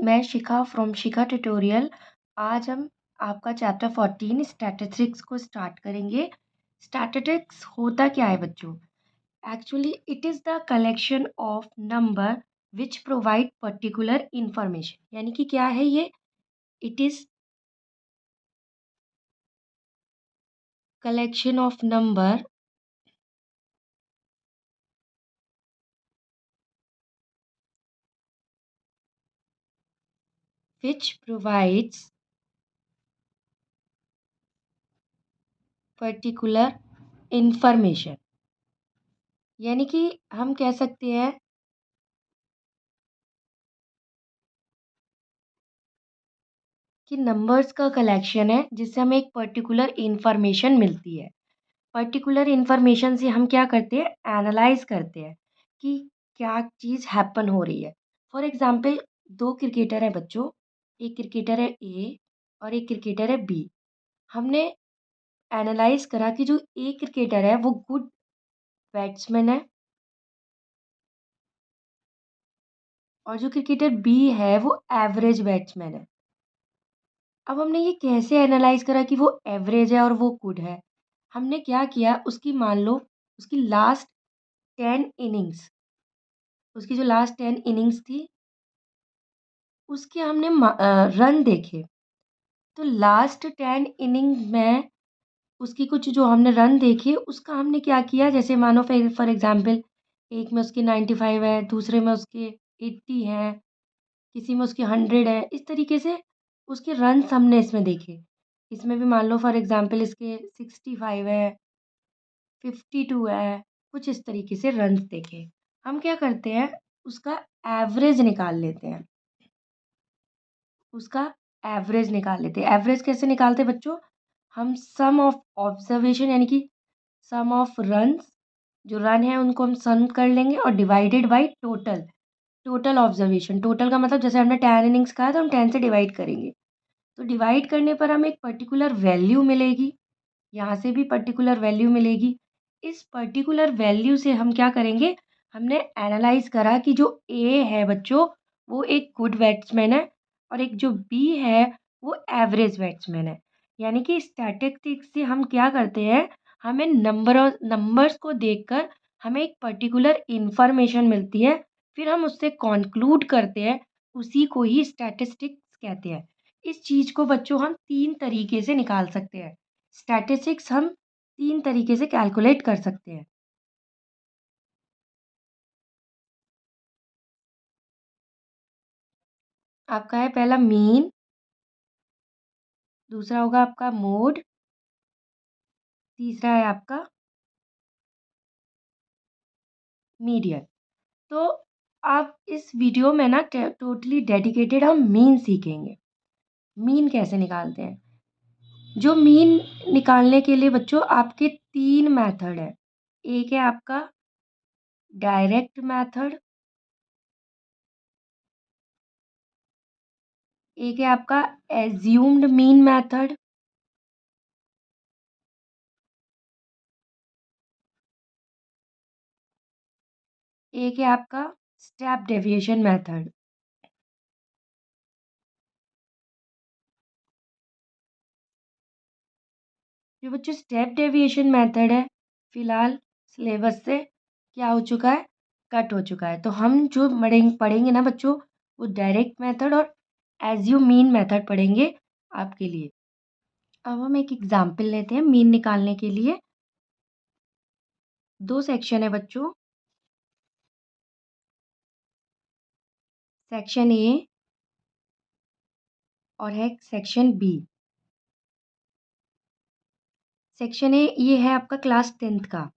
मैं शिखा from Shikha tutorial. आज हम आपका चैप्टर 14 स्टैटिस्टिक्स को स्टार्ट करेंगे। स्टैटिस्टिक्स होता क्या है बच्चों? Actually it is the collection of number which provide particular information. यानी कि क्या है ये? It is collection of number which provides particular information. यानी कि हम कह सकते हैं कि नंबर्स का कलेक्शन है जिससे हमें एक पर्टिकुलर इंफॉर्मेशन मिलती है। पर्टिकुलर इंफॉर्मेशन से हम क्या करते हैं? एनालाइज करते हैं कि क्या चीज़ हैपन हो रही है। फॉर एग्जांपल, दो क्रिकेटर हैं बच्चों, एक क्रिकेटर है ए और एक क्रिकेटर है बी। हमने एनालाइज करा कि जो ए क्रिकेटर है वो गुड बैट्समैन है और जो क्रिकेटर बी है वो एवरेज बैट्समैन है। अब हमने ये कैसे एनालाइज करा कि वो एवरेज है और वो गुड है? हमने क्या किया, उसकी मान लो उसकी लास्ट 10 इनिंग्स, उसकी जो लास्ट 10 इनिंग्स थी उसके हमने रन देखे। तो लास्ट 10 इनिंग में उसकी कुछ जो हमने रन देखे उसका हमने क्या किया, जैसे मानो फॉर एग्जांपल एक में उसके 95 है, दूसरे में उसके 80 हैं, किसी में उसके 100 है। इस तरीके से उसके रन्स हमने इसमें देखे। इसमें भी मान लो फॉर एग्जांपल इसके 65 है, 52 है, कुछ इस तरीके से रन्स देखे। हम क्या करते हैं, उसका एवरेज निकाल लेते हैं। उसका एवरेज निकाल लेते हैं। एवरेज कैसे निकालते हैं बच्चों? हम सम ऑफ ऑब्जर्वेशन यानी कि सम ऑफ रन्स, जो रन है उनको हम सम कर लेंगे और divided by total. Total observation, total का मतलब जैसे हमने 10 इनिंग्स कहा तो हम 10 से डिवाइड करेंगे। तो डिवाइड करने पर हमें एक पर्टिकुलर वैल्यू मिलेगी, यहाँ से भी पर्टिकुलर वैल्यू मिलेगी। इस पर्टिकुलर वैल्यू से हम क्या करेंगे, हमने एनालाइज करा कि जो ए है बच्चों वो एक गुड बैट्समैन है और एक जो बी है वो एवरेज बैट्समैन है। यानी कि स्टैटिस्टिक्स से हम क्या करते हैं, हमें नंबर्स को देखकर हमें एक पर्टिकुलर इंफॉर्मेशन मिलती है, फिर हम उससे कॉन्क्लूड करते हैं, उसी को ही स्टैटिस्टिक्स कहते हैं। इस चीज़ को बच्चों हम 3 तरीके से निकाल सकते हैं। स्टैटिस्टिक्स हम 3 तरीके से कैलकुलेट कर सकते हैं। आपका है पहला मीन, दूसरा होगा आपका मोड, तीसरा है आपका मीडियन। तो आप इस वीडियो में ना टोटली डेडिकेटेड हम मीन सीखेंगे। मीन कैसे निकालते हैं? जो मीन निकालने के लिए बच्चों आपके 3 मेथड है। एक है आपका डायरेक्ट मेथड, एक है आपका एज्यूम्ड मीन मेथड, एक है आपका स्टेप डेविएशन मेथड। जो बच्चों स्टेप डेविएशन मेथड है, फिलहाल सिलेबस से क्या हो चुका है, कट हो चुका है। तो हम जो पढ़ेंगे ना बच्चों, वो डायरेक्ट मेथड और एज्यूम मीन मेथड पढ़ेंगे आपके लिए। अब हम एक एग्जाम्पल लेते हैं मीन निकालने के लिए। 2 सेक्शन है बच्चों, सेक्शन ए और है सेक्शन बी। सेक्शन ए ये है आपका क्लास 10th का।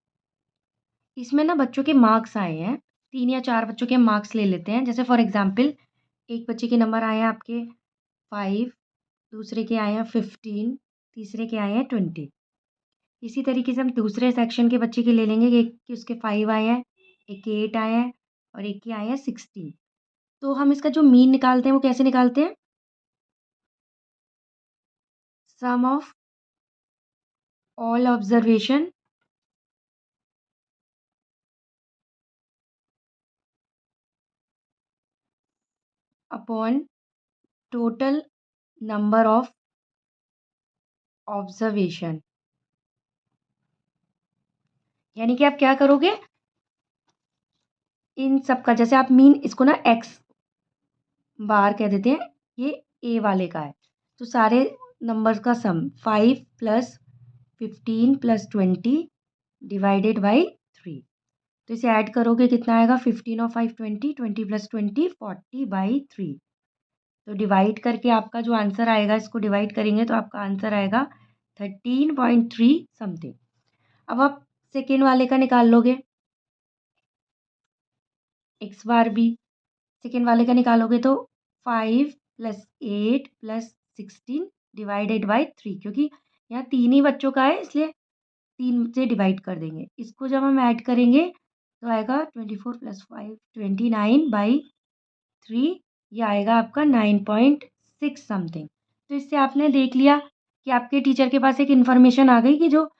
इसमें ना बच्चों के मार्क्स आए हैं, 3 या 4 बच्चों के मार्क्स ले लेते हैं। जैसे फॉर एग्जाम्पल एक बच्चे के नंबर आए हैं आपके 5, दूसरे के आए हैं 15, तीसरे के आए हैं 20। इसी तरीके से हम दूसरे सेक्शन के बच्चे के ले लेंगे कि एक के उसके 5 आए हैं, एक के 8 आए हैं और एक के आए हैं 16। तो हम इसका जो मीन निकालते हैं वो कैसे निकालते हैं? Sum of all observation upon total number of observation, यानी कि आप क्या करोगे, इन सब का जैसे आप मीन इसको ना एक्स बार कह देते हैं, ये ए वाले का है, तो सारे नंबर्स का सम 5 + 15 + 20 डिवाइडेड बाई 3, तो इसे ऐड करोगे कितना आएगा, 15 और 5 20, 20 + 20 40/3, तो डिवाइड करके आपका जो आंसर आएगा, इसको डिवाइड करेंगे तो आपका आंसर आएगा 13.3 समथिंग। अब आप सेकेंड वाले का निकाल लोगे, एक्स बार भी सेकेंड वाले का निकालोगे तो 5 + 8 + 16 डिवाइडेड बाई 3, क्योंकि यहाँ 3 ही बच्चों का है इसलिए 3 से डिवाइड कर देंगे। इसको जब हम ऐड करेंगे तो आएगा 24 + 5 29/3, ये आएगा आपका 9.6 समथिंग। तो इससे आपने देख लिया कि आपके टीचर के पास एक इन्फॉर्मेशन आ गई कि जो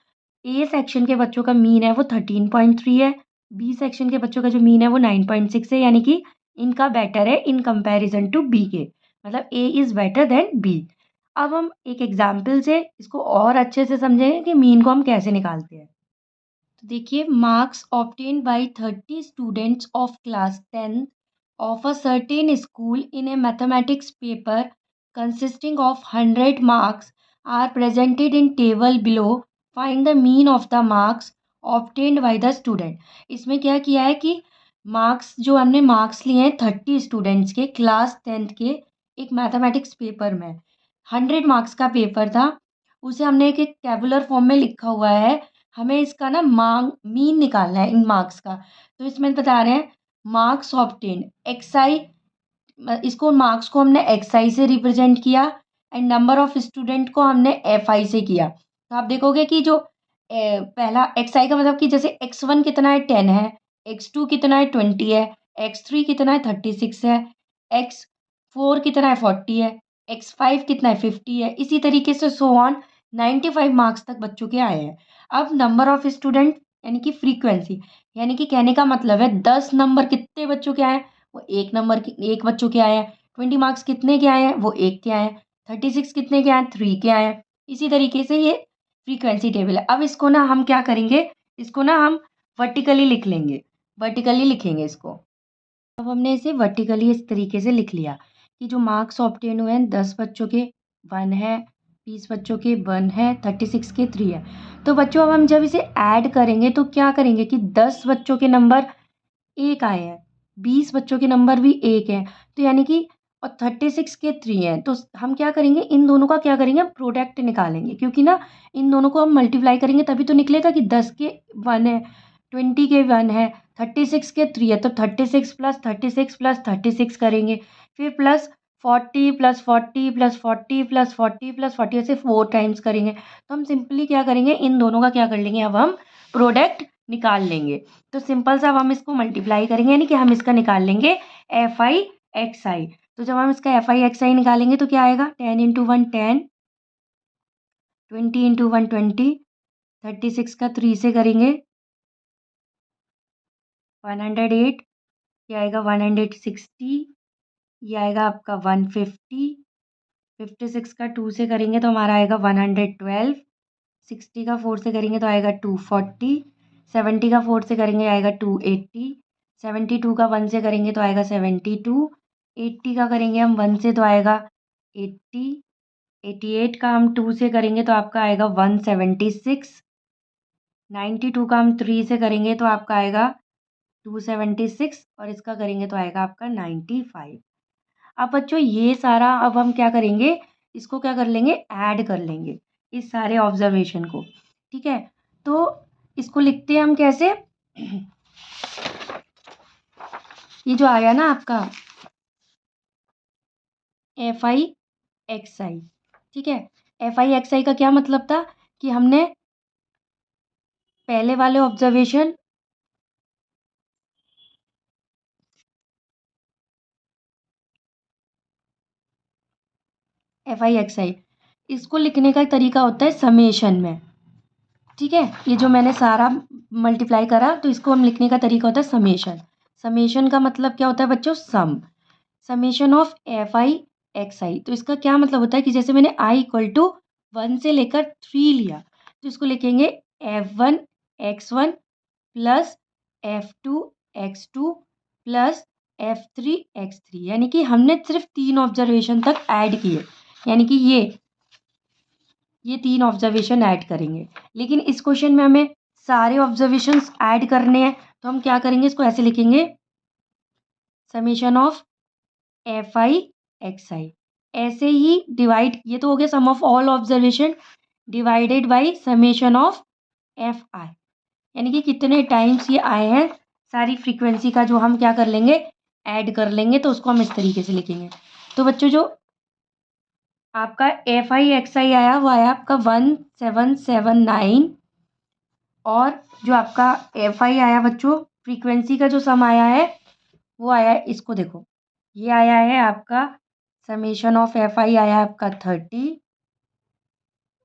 ए सेक्शन के बच्चों का मीन है वो 13.3 है, बी सेक्शन के बच्चों का जो मीन है वो 9.6 है, यानी कि इनका बेटर है इन कंपैरिजन टू बी के, मतलब A is better than B. अब हम एक एग्जाम्पल से इसको और अच्छे से समझेंगे कि मीन को हम कैसे निकालते हैं। तो देखिए, marks obtained by 30 students of class 10 of a certain school in a mathematics paper consisting of 100 marks are presented in table below. Find the mean of the marks obtained by the student. इसमें क्या किया है कि marks जो हमने marks लिए हैं 30 students के क्लास 10th के एक मैथमेटिक्स पेपर में, 100 मार्क्स का पेपर था, उसे हमने एक एक टेबुलर फॉर्म में लिखा हुआ है, हमें इसका ना मीन निकालना है इन मार्क्स का। तो इसमें बता रहे हैं मार्क्स ऑब्टेन एक्स आई, इसको मार्क्स को हमने एक्स आई से रिप्रेजेंट किया एंड नंबर ऑफ स्टूडेंट को हमने एफ आई से किया। तो आप देखोगे कि जो पहला एक्स आई का मतलब कि जैसे x1 कितना है 10 है, x2 कितना है 20 है, x3 कितना है 36 है, x4 कितना है 40 है, x5 कितना है 50 है, इसी तरीके से सो ऑन 95 मार्क्स तक बच्चों के आए हैं। अब नंबर ऑफ स्टूडेंट यानी कि फ्रीक्वेंसी, यानी कि कहने का मतलब है 10 नंबर कितने बच्चों के आए हैं, वो एक बच्चों के आए हैं, 20 मार्क्स कितने के आए हैं, वो एक के आए हैं, 36 कितने के आए हैं, 3 के आए हैं। इसी तरीके से ये फ्रीक्वेंसी टेबल है। अब इसको ना हम क्या करेंगे, इसको ना हम वर्टिकली लिख लेंगे, वर्टिकली लिखेंगे इसको। अब हमने इसे वर्टिकली इस तरीके से लिख लिया कि जो मार्क्स ऑब्टेन हुए हैं 10 बच्चों के 1 है, 20 बच्चों के 1 है, 36 के 3 है। तो बच्चों अब हम जब इसे ऐड करेंगे तो क्या करेंगे कि 10 बच्चों के नंबर एक आए हैं, 20 बच्चों के नंबर भी एक हैं, तो यानी कि और 36 के 3 हैं, तो हम क्या करेंगे, इन दोनों का क्या करेंगे, हम प्रोडक्ट निकालेंगे, क्योंकि ना इन दोनों को हम मल्टीप्लाई करेंगे तभी तो निकलेगा कि 10 के 1 है, 20 के 1 है, 36 के 3 है, तो 36 + 36 + 36 करेंगे, फिर प्लस 40 + 40 + 40 + 40 + 40 ऐसे 4 टाइम्स करेंगे। तो हम सिंपली क्या करेंगे, इन दोनों का क्या कर लेंगे, अब हम प्रोडक्ट निकाल लेंगे। तो सिंपल सा अब हम इसको मल्टीप्लाई करेंगे, यानी कि हम इसका निकाल लेंगे एफ आई एक्स आई। तो जब हम इसका एफ आई एक्स आई निकालेंगे तो क्या आएगा, 10 × 1 10, 20 × 1 20, 36 का 3 से करेंगे 108, ये आएगा 160, ये आएगा आपका 150, 56 का 2 से करेंगे तो हमारा आएगा 112, 60 का 4 से करेंगे तो आएगा 240, 70 का 4 से करेंगे आएगा 280, 72 का 1 से करेंगे तो आएगा 72, 80 का करेंगे हम 1 से तो आएगा 80, 88 का हम 2 से करेंगे तो आपका आएगा 176, 92 का हम 3 से करेंगे तो आपका आएगा 276 और इसका करेंगे तो आएगा आपका 95। अब बच्चों ये सारा अब हम क्या करेंगे, इसको क्या कर लेंगे, ऐड कर लेंगे इस सारे ऑब्जर्वेशन को, ठीक है। तो इसको लिखते हैं हम कैसे, ये जो आया ना आपका एफ आई एक्स आई, ठीक है, एफ आई एक्स आई का क्या मतलब था कि हमने पहले वाले ऑब्जर्वेशन एफ आई एक्स आई, इसको लिखने का तरीका होता है समेशन में, ठीक है। ये जो मैंने सारा मल्टीप्लाई करा तो इसको हम लिखने का तरीका होता है समेशन। समेशन का मतलब क्या होता है बच्चों, sum, summation of F I X I. तो इसका क्या मतलब होता है कि जैसे मैंने आई इक्वल टू 1 से लेकर 3 लिया, तो इसको लिखेंगे F1 x1 plus F2 x2 plus F3 x3, यानी कि हमने सिर्फ 3 ऑब्जर्वेशन तक ऐड किए, यानी कि ये 3 ऑब्जर्वेशन ऐड करेंगे। लेकिन इस क्वेश्चन में हमें सारे ऑब्जर्वेशंस ऐड करने हैं, तो हम क्या करेंगे, इसको ऐसे लिखेंगे summation of F I X I. ऐसे ही डिवाइड, ये तो हो गया sum of all observation divided by summation of F I, यानी कि कितने टाइम्स ये आए हैं, सारी फ्रीक्वेंसी का जो हम क्या कर लेंगे, ऐड कर लेंगे। तो उसको हम इस तरीके से लिखेंगे। तो बच्चों जो आपका एफ आई एक्स आई आया वो आया आपका 1779, और जो आपका एफ आई आया बच्चों, फ्रीक्वेंसी का जो सम आया है वो आया है, इसको देखो, ये आया है आपका समेशन ऑफ एफ आई आया है आपका 30,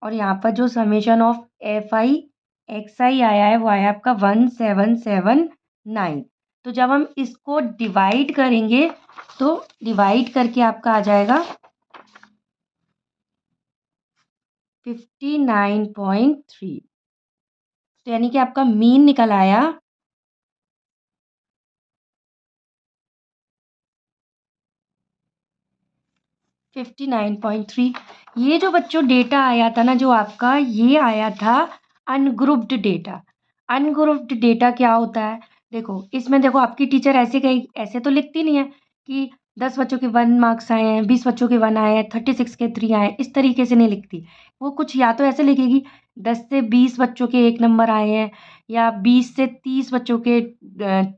और यहाँ पर जो summation of F I X I आया है वो आया आपका 1779। तो जब हम इसको डिवाइड करेंगे तो डिवाइड करके आपका आ जाएगा 59.3, तो यानी कि आपका मीन निकल आया 59.3। ये जो बच्चों डेटा आया था ना जो आपका, ये आया था अनग्रुप्ड डेटा। अनग्रुप्ड डेटा क्या होता है, देखो इसमें देखो आपकी टीचर ऐसे कहीं ऐसे तो लिखती नहीं है कि 10 बच्चों के 1 मार्क्स आए हैं, 20 बच्चों के 1 आए हैं, 36 के 3 आए हैं, इस तरीके से नहीं लिखती। वो कुछ या तो ऐसे लिखेगी 10 से 20 बच्चों के 1 नंबर आए हैं, या 20 से 30 बच्चों के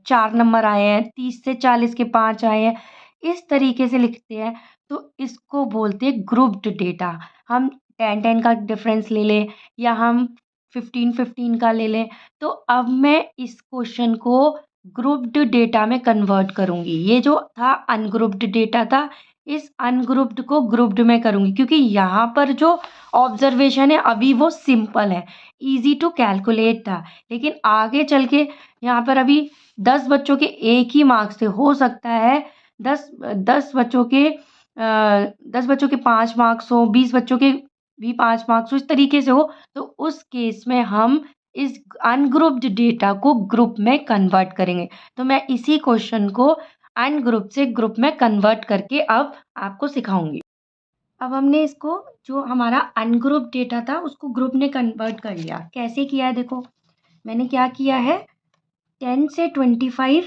4 नंबर आए हैं, 30 से 40 के 5 आए हैं, इस तरीके से लिखते हैं। तो इसको बोलते हैं ग्रुप्ड डेटा। हम 10-10 का डिफरेंस ले लें, या हम 15-15 का ले लें। तो अब मैं इस क्वेश्चन को ग्रुप्ड डेटा में कन्वर्ट करूँगी। ये जो था अनग्रुप्ड डेटा था, इस अनग्रुप्ड को ग्रुप्ड में करूँगी, क्योंकि यहाँ पर जो ऑब्जर्वेशन है अभी वो सिंपल है, ईजी टू कैलकुलेट था। लेकिन आगे चल के यहाँ पर अभी 10 बच्चों के एक ही मार्क्स थे, हो सकता है 10 बच्चों के 10 बच्चों के 5 मार्क्स हो, 20 बच्चों के भी 5 मार्क्स हो, इस तरीके से हो। तो उस केस में हम इस अनग्रुप्ड डेटा को ग्रुप में कन्वर्ट करेंगे। तो मैं इसी क्वेश्चन को अनग्रुप से ग्रुप में कन्वर्ट करके अब आपको सिखाऊंगी। अब हमने इसको, जो हमारा अनग्रुप डेटा था उसको ग्रुप में कन्वर्ट कर लिया। कैसे किया है देखो, मैंने क्या किया है, 10 से 25,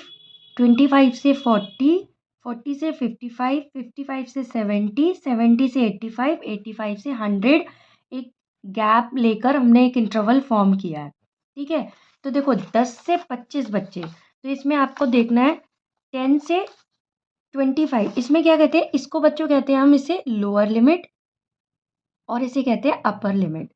25 से 40, 40 से 55, 55 से 70, 70 से 85, 85 से 100, एक गैप लेकर हमने एक इंटरवल फॉर्म किया है। ठीक है, तो देखो 10 से 25 बच्चे, तो इसमें आपको देखना है 10 से 25, इसमें क्या कहते हैं, इसको बच्चों कहते हैं हम इसे लोअर लिमिट, और इसे कहते हैं अपर लिमिट।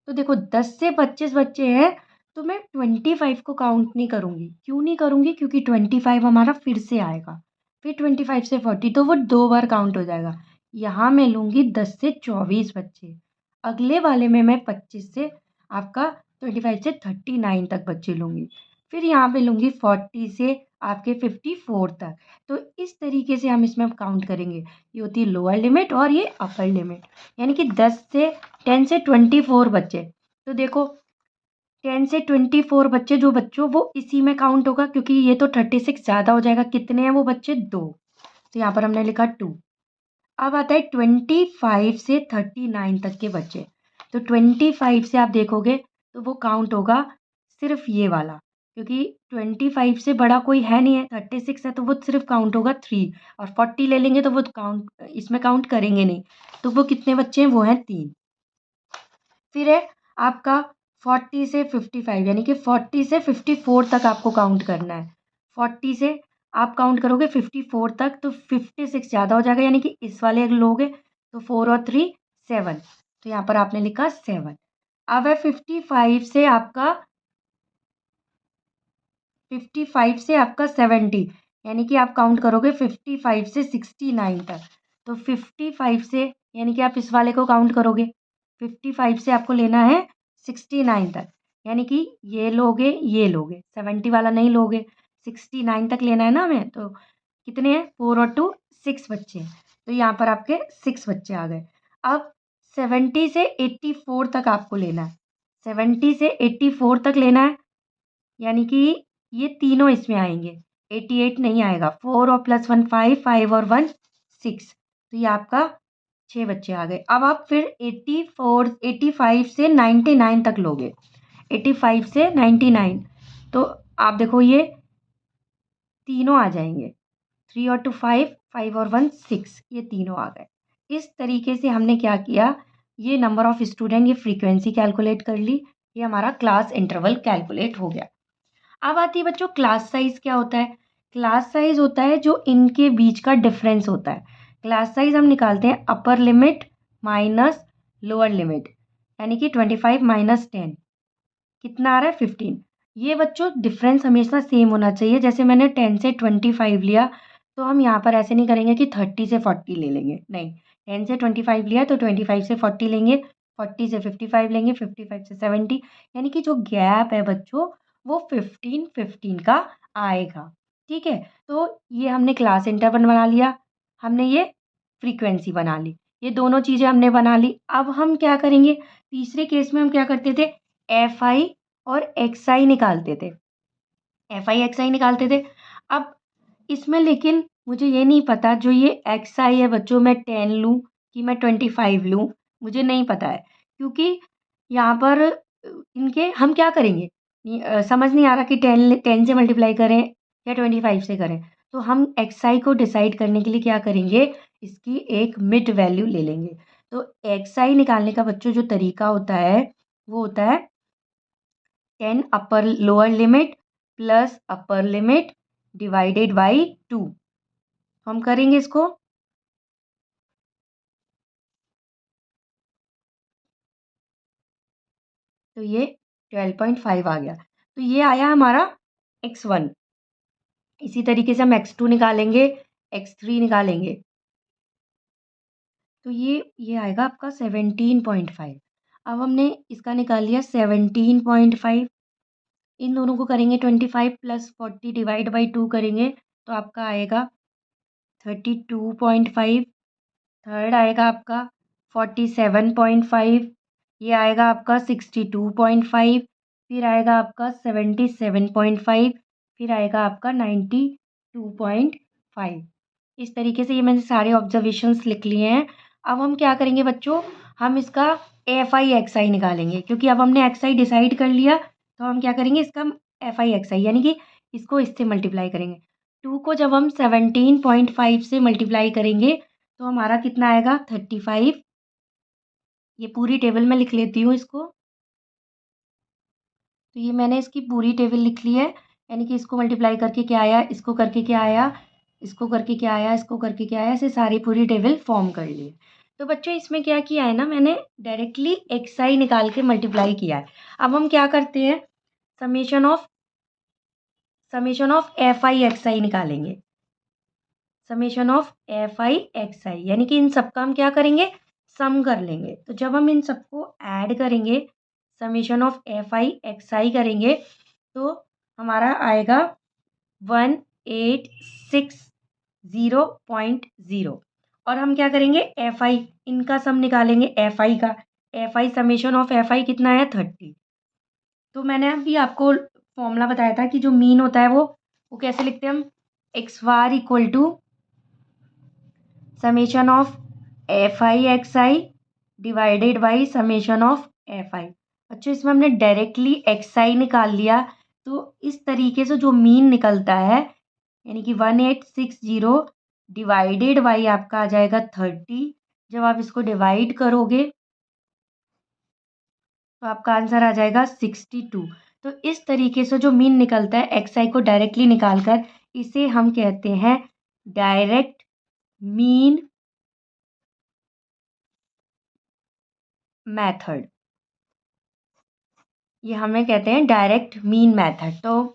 तो देखो 10 से 25 बच्चे हैं, तो मैं 25 को काउंट नहीं करूँगी। क्यों नहीं करूँगी, क्योंकि 25 हमारा फिर से आएगा, फिर 25 से 40, तो वो 2 बार काउंट हो जाएगा। यहाँ मैं लूँगी 10 से 24 बच्चे, अगले वाले में मैं 25 से आपका 25 से 39 तक बच्चे लूँगी, फिर यहाँ पे लूँगी 40 से आपके 54 तक। तो इस तरीके से हम इसमें काउंट करेंगे। ये होती है लोअर लिमिट और ये अपर लिमिट, यानी कि 10 से 24 बच्चे। तो देखो 10 से 24 बच्चे जो बच्चों, वो इसी में काउंट होगा, क्योंकि ये तो 36 ज़्यादा हो जाएगा। कितने हैं वो बच्चे, 2, तो यहाँ पर हमने लिखा 2। अब आता है 25 से 39 तक के बच्चे। तो 25 से आप देखोगे तो वो काउंट होगा सिर्फ ये वाला, क्योंकि 25 से बड़ा कोई है नहीं है, 36 है, तो वो सिर्फ काउंट होगा 3, और 40 ले लेंगे तो वो काउंट, इसमें काउंट करेंगे नहीं। तो वो कितने बच्चे हैं, वो हैं 3। फिर है आपका 40 से 55, यानी कि 40 से 54 तक आपको काउंट करना है। 40 से आप काउंट करोगे 54 तक, तो 56 ज़्यादा हो जाएगा, यानी कि इस वाले लोगे तो 4 और 3 7, तो यहाँ पर आपने लिखा 7। अब है 55 से आपका 70, यानी कि आप काउंट करोगे 55 से 69 तक। तो 55 से, यानी कि आप इस वाले को काउंट करोगे, 55 से आपको लेना है 69 तक, यानी कि ये लोगे 70 वाला नहीं लोगे, 69 तक लेना है ना हमें। तो कितने हैं, 4 और 2 6 बच्चे हैं। तो यहाँ पर आपके 6 बच्चे आ गए। अब 70 से 84 तक आपको लेना है, 70 से 84 तक लेना है, यानी कि ये तीनों इसमें आएंगे, 88 नहीं आएगा। 4 और +1 5, 5 और 1 6, तो ये आपका 6 बच्चे आ गए। अब आप फिर 84 85 से 99 तक लोगे, 85 से 99, तो आप देखो ये तीनों आ जाएंगे, 3 और 2 5, 5 और 1 6, ये तीनों आ गए। इस तरीके से हमने क्या किया, ये नंबर ऑफ स्टूडेंट, ये फ्रीक्वेंसी कैलकुलेट कर ली, ये हमारा क्लास इंटरवल कैलकुलेट हो गया। अब आती है बच्चों क्लास साइज। क्या होता है? क्लास साइज होता है जो इनके बीच का डिफरेंस होता है। क्लास साइज हम निकालते हैं upper limit minus lower limit, यानी कि 25 माइनस 10 कितना आ रहा है? 15। ये बच्चों डिफरेंस हमेशा सेम होना चाहिए। जैसे मैंने 10 से 25 लिया, तो हम यहाँ पर ऐसे नहीं करेंगे कि 30 से 40 ले लेंगे, नहीं। 10 से 25 लिया तो 25 से 40 लेंगे, 40 से 55 लेंगे, 55 से 70, यानी कि जो गैप है बच्चों वो 15-15 का आएगा। ठीक है, तो ये हमने क्लास इंटरवल बना लिया, हमने ये फ्रीक्वेंसी बना ली, ये दोनों चीज़ें हमने बना ली। अब हम क्या करेंगे, तीसरे केस में हम क्या करते थे, एफ आई और एक्स आई निकालते थे, एफ आई एक्स आई निकालते थे। अब इसमें लेकिन मुझे ये नहीं पता जो ये एक्स आई है बच्चों, मैं 10 लूँ कि मैं 25 लूँ, मुझे नहीं पता है, क्योंकि यहाँ पर इनके हम क्या करेंगे, समझ नहीं आ रहा कि 10 से मल्टीप्लाई करें या 25 से करें। तो हम एक्स आई को डिसाइड करने के लिए क्या करेंगे, इसकी एक मिड वैल्यू ले लेंगे। तो एक्स आई निकालने का बच्चों जो तरीका होता है वो होता है 10 upper lower limit plus upper limit divided by 2। हम करेंगे इसको, तो ये 12.5 आ गया, तो ये आया हमारा x1। इसी तरीके से हम x2 निकालेंगे, x3 निकालेंगे, तो ये आएगा आपका 17.5। अब हमने इसका निकाल लिया 17.5, इन दोनों को करेंगे 25 प्लस 40 डिवाइड बाई 2 करेंगे, तो आपका आएगा 32.5। थर्ड आएगा आपका 47.5, ये आएगा आपका 62.5, फिर आएगा आपका 77.5, फिर आएगा आपका 92.5। इस तरीके से ये मैंने सारे ऑब्जर्वेशंस लिख लिए हैं। अब हम क्या करेंगे बच्चों, हम इसका एफ आई एक्स आई निकालेंगे, क्योंकि अब हमने एक्स आई डिसाइड कर लिया, तो हम क्या करेंगे इसका एफ आई एक्स आई, यानी कि इसको इससे मल्टीप्लाई करेंगे। 2 को जब हम 17.5 से मल्टीप्लाई करेंगे तो हमारा कितना आएगा 35। ये पूरी टेबल में लिख लेती हूँ इसको, तो ये मैंने इसकी पूरी टेबल लिख ली है, यानी कि इसको मल्टीप्लाई करके क्या आया, इसको करके क्या आया, इसको करके क्या आया, इसको करके क्या आया, ऐसे सारी पूरी टेबल फॉर्म कर ली है। तो बच्चों इसमें क्या किया है ना, मैंने डायरेक्टली एक्स आई निकाल के मल्टीप्लाई किया है। अब हम क्या करते हैं, summation of F I X I निकालेंगे, summation of F I X I, यानी कि इन सबका हम क्या करेंगे, सम कर लेंगे। तो जब हम इन सबको ऐड करेंगे, summation of F I X I करेंगे, तो हमारा आएगा 1860.0। और हम क्या करेंगे, एफ आई इनका सम निकालेंगे, एफ आई का, F I summation of F आई कितना है 30। तो मैंने अभी आपको फॉर्मूला बताया था कि जो मीन होता है वो कैसे लिखते हैं हम, X bar equal to summation of F I X I divided by summation of F I. अच्छा, इसमें हमने डायरेक्टली एक्स आई निकाल लिया, तो इस तरीके से जो मीन निकलता है, यानी कि 1860 डिवाइडेड बाई आपका आ जाएगा 30। जब आप इसको डिवाइड करोगे तो आपका आंसर आ जाएगा 62। तो इस तरीके से जो मीन निकलता है एक्स आई को डायरेक्टली निकाल कर, इसे हम कहते हैं डायरेक्ट मीन मेथड, ये हमें कहते हैं डायरेक्ट मीन मेथड। तो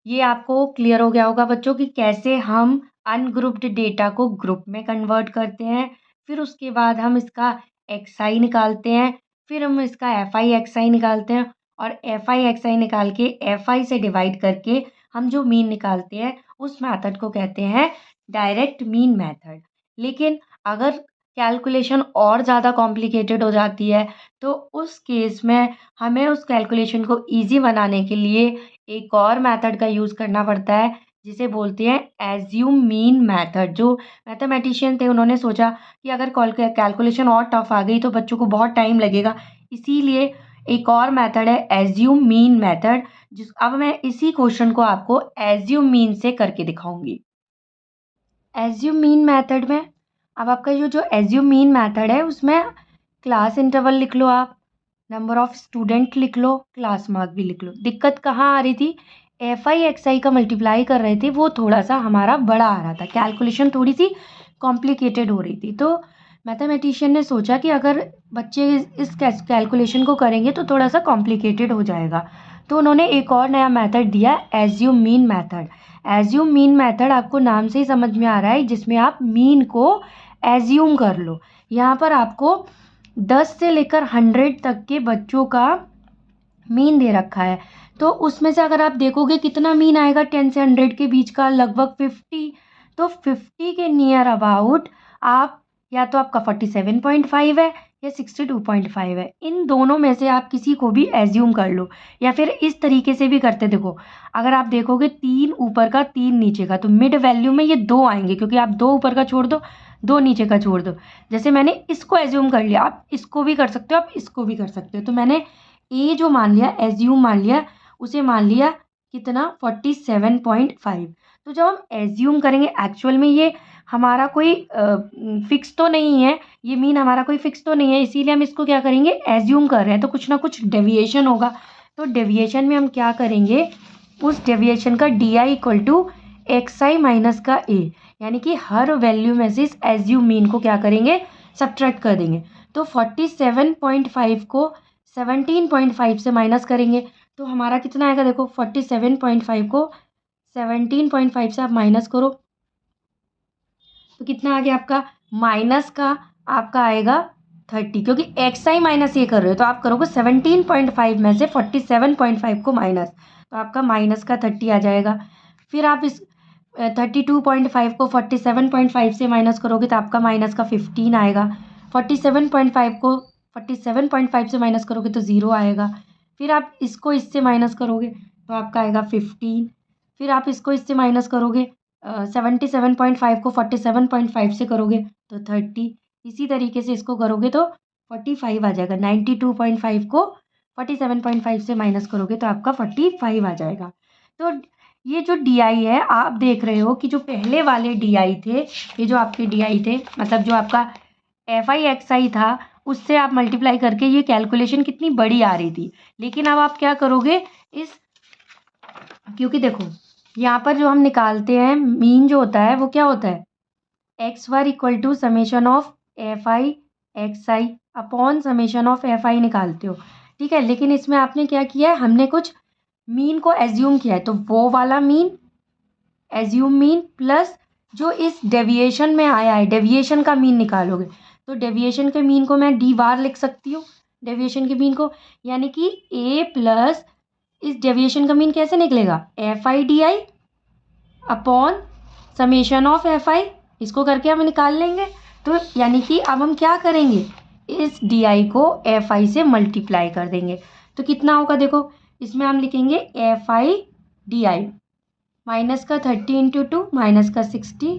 ये आपको क्लियर हो गया होगा बच्चों कि कैसे हम अनग्रुप्ड डेटा को ग्रुप में कन्वर्ट करते हैं, फिर उसके बाद हम इसका एक्स आई निकालते हैं, फिर हम इसका एफ आई एक्स आई निकालते हैं, और एफ आई एक्स आई निकाल के एफ आई से डिवाइड करके हम जो मीन निकालते हैं उस मेथड को कहते हैं डायरेक्ट मीन मेथड। लेकिन अगर कैलकुलेशन और ज़्यादा कॉम्प्लिकेटेड हो जाती है तो उस केस में हमें उस कैलकुलेशन को ईज़ी बनाने के लिए एक और मेथड का यूज़ करना पड़ता है, जिसे बोलते हैं एज्यूम मीन मेथड। जो मैथमेटिशियन थे उन्होंने सोचा कि अगर कैलकुलेशन और टफ आ गई तो बच्चों को बहुत टाइम लगेगा, इसीलिए एक और मेथड है एज्यूम मीन मेथड। अब मैं इसी क्वेश्चन को आपको एज्यूम मीन से करके दिखाऊंगी। एज्यूम मीन मेथड में अब आपका जो एज्यूम मीन मेथड है उसमें क्लास इंटरवल लिख लो, आप नंबर ऑफ स्टूडेंट लिख लो, क्लास मार्क भी लिख लो। दिक्कत कहाँ आ रही थी, एफ आई एक्स आई का मल्टीप्लाई कर रहे थे, वो थोड़ा सा हमारा बड़ा आ रहा था, कैलकुलेशन थोड़ी सी कॉम्प्लिकेटेड हो रही थी। तो मैथमेटिशियन ने सोचा कि अगर बच्चे इस कैलकुलेशन को करेंगे तो थोड़ा सा कॉम्प्लिकेटेड हो जाएगा, तो उन्होंने एक और नया मेथड दिया, assume mean method. Assume mean method आपको नाम से ही समझ में आ रहा है, जिसमें आप मीन को एज्यूम कर लो। यहाँ पर आपको 10 से लेकर 100 तक के बच्चों का मीन दे रखा है, तो उसमें से अगर आप देखोगे कितना मीन आएगा 10 से 100 के बीच का, लगभग 50। तो 50 के नियर अबाउट आप, या तो आपका 47.5 है या 62.5 है, इन दोनों में से आप किसी को भी एज्यूम कर लो। या फिर इस तरीके से भी करते, देखो अगर आप देखोगे 3 ऊपर का 3 नीचे का, तो मिड वैल्यू में ये 2 आएंगे, क्योंकि आप 2 ऊपर का छोड़ दो 2 नीचे का छोड़ दो। जैसे मैंने इसको एज्यूम कर लिया, आप इसको भी कर सकते हो, आप इसको भी कर सकते हो। तो मैंने ए जो मान लिया, एज्यूम मान लिया, उसे मान लिया कितना 47.5। तो जब हम एज्यूम करेंगे, एक्चुअल में ये हमारा कोई फिक्स तो नहीं है, ये मीन हमारा कोई फिक्स तो नहीं है, इसीलिए हम इसको क्या करेंगे, एज्यूम कर रहे हैं, तो कुछ ना कुछ डेविएशन होगा। तो डेविएशन में हम क्या करेंगे, उस डेविएशन का D I equal to X I minus का ए, यानी कि हर वैल्यू में से इस एज्यूम मीन को क्या करेंगे, सब्ट्रैक्ट कर देंगे। तो 47.5 को 17.5 से माइनस करेंगे तो हमारा कितना आएगा, देखो 47.5 को 17.5 से आप माइनस करो तो कितना आ गया आपका, माइनस का आपका आएगा 30, क्योंककि एक्स आई माइनस ये कर रहे हो तो आप करोगे 17.5 में से 47.5 को माइनस, तो आपका माइनस का 30 आ जाएगा। फिर आप इस 32.5 को 47.5 से माइनस करोगे तो आपका माइनस का 15 आएगा। 47.5 को 47.5 से माइनस करोगे तो 0 आएगा। फिर आप इसको इससे माइनस करोगे तो आपका आएगा 15। फिर आप इसको इससे माइनस करोगे 77.5 को 47.5 से करोगे तो 30। इसी तरीके से इसको करोगे तो 45 आ जाएगा। 92.5 को 47.5 से माइनस करोगे तो आपका 45 आ जाएगा। तो ये जो डी आई है, आप देख रहे हो कि जो पहले वाले डी आई थे, ये जो आपके डी आई थे, मतलब जो आपका एफ आई एक्स आई था, उससे आप मल्टीप्लाई करके ये कैलकुलेशन कितनी बड़ी आ रही थी। लेकिन अब आप क्या करोगे, इस, क्योंकि देखो यहाँ पर जो हम निकालते हैं मीन जो होता है वो क्या होता है, X bar equal to summation of F I X I upon summation of F I निकालते हो, ठीक है। लेकिन इसमें आपने क्या किया है, हमने कुछ मीन को एज्यूम किया है, तो वो वाला मीन एज्यूम मीन प्लस जो इस डेविएशन में आया है, डेविएशन का मीन निकालोगे। तो डेविएशन के मीन को मैं डी बार लिख सकती हूँ, डेविएशन के मीन को, यानी कि ए प्लस इस डेविएशन का मीन कैसे निकलेगा, F I D I upon summation of F आई, इसको करके हम निकाल लेंगे। तो यानी कि अब हम क्या करेंगे, इस डी आई को एफ आई से मल्टीप्लाई कर देंगे तो कितना होगा, देखो इसमें हम लिखेंगे F I D I, minus का 30 इंटू 2 माइनस का 60,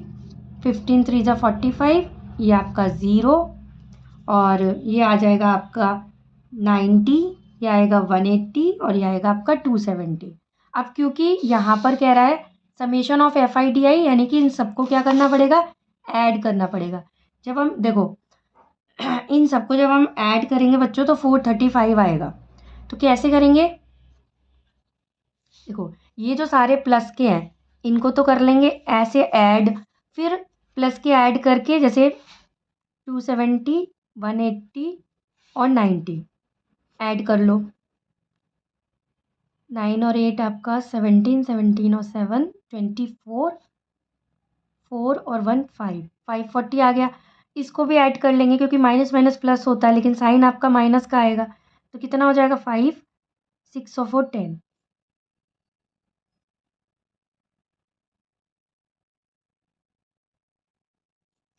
15 3 जा 45, ये आपका 0, और ये आ जाएगा आपका 90, ये आएगा 180, और ये आएगा आपका 270। अब क्योंकि यहाँ पर कह रहा है summation of F I D I, यानी कि इन सबको क्या करना पड़ेगा, ऐड करना पड़ेगा। जब हम देखो इन सबको जब हम ऐड करेंगे बच्चों तो 435 आएगा। तो कैसे करेंगे, देखो ये जो सारे प्लस के हैं इनको तो कर लेंगे ऐसे ऐड, फिर प्लस के ऐड करके जैसे 270 180 और 90 ऐड कर लो, 9 और 8 आपका 17, 17 और 7 24, 4 और 1 5, 540 आ गया। इसको भी ऐड कर लेंगे क्योंकि माइनस माइनस प्लस होता है, लेकिन साइन आपका माइनस का आएगा, तो कितना हो जाएगा 5 6 और 4 10।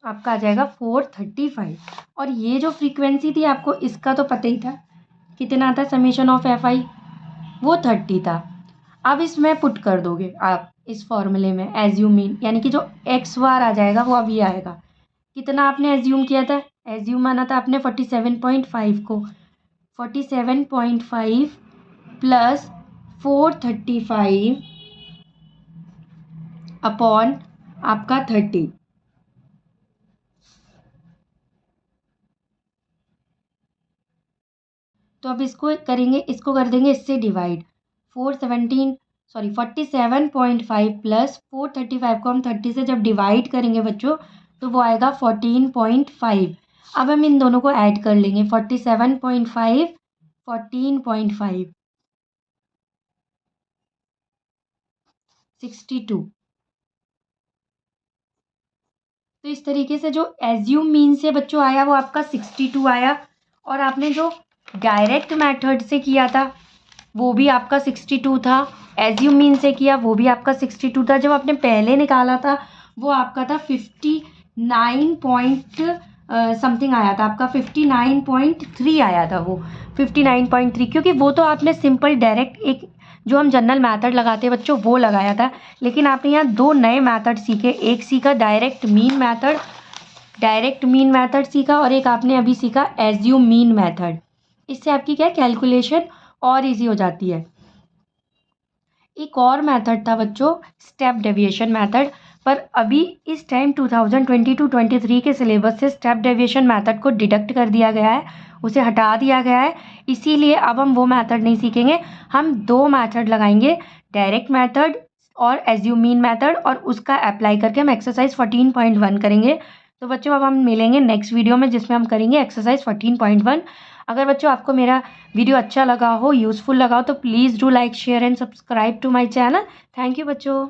आपका आ जाएगा 435। और ये जो फ्रीक्वेंसी थी आपको इसका तो पता ही था कितना था, समेशन ऑफ एफ आई वो 30 था। अब इसमें पुट कर दोगे आप इस फॉर्मूले में एज्यूम मीन, यानी कि जो एक्स बार आ जाएगा वो अब ये आएगा। कितना आपने एज्यूम किया था, एज्यूम माना था आपने 47.5 को, 47.5 प्लस 435 अपॉन आपका 30। तो अब इसको करेंगे, इसको कर देंगे इससे डिवाइड। 47.5 प्लस 435 को हम 30 से जब डिवाइड करेंगे बच्चों तो वो आएगा 14.5। अब हम इन दोनों को ऐड कर लेंगे, 47.5 14.5 62। तो इस तरीके से जो एज्यूम मीन से बच्चों आया वो आपका 62 आया। और आपने जो डायरेक्ट मेथड से किया था वो भी आपका 62 था, एज्यूम मीन से किया वो भी आपका 62 था। जब आपने पहले निकाला था वो आपका था 59 पॉइंट समथिंग आया था, आपका 59.3 आया था वो 59.3, क्योंकि वो तो आपने सिंपल डायरेक्ट एक जो हम जनरल मेथड लगाते हैं बच्चों वो लगाया था। लेकिन आपने यहाँ दो नए मेथड सीखे, एक सीखा डायरेक्ट मीन मेथड सीखा और एक आपने अभी सीखा एज्यूम मीन मेथड। इससे आपकी क्या कैलकुलेशन और इजी हो जाती है। एक और मेथड था बच्चों स्टेप डेविएशन मेथड, पर अभी इस टाइम 2022-23 के सिलेबस से स्टेप डेविएशन मेथड को डिडक्ट कर दिया गया है, उसे हटा दिया गया है। इसीलिए अब हम वो मेथड नहीं सीखेंगे, हम दो मेथड लगाएंगे, डायरेक्ट मेथड और एज्यूम मीन मेथड, और उसका अप्लाई करके हम एक्सरसाइज 14.1 करेंगे। तो बच्चों अब हम मिलेंगे नेक्स्ट वीडियो में जिसमें हम करेंगे एक्सरसाइज 14.1। अगर बच्चों आपको मेरा वीडियो अच्छा लगा हो, यूज़फुल लगा हो, तो please do like share and subscribe to my channel. Thank you बच्चों।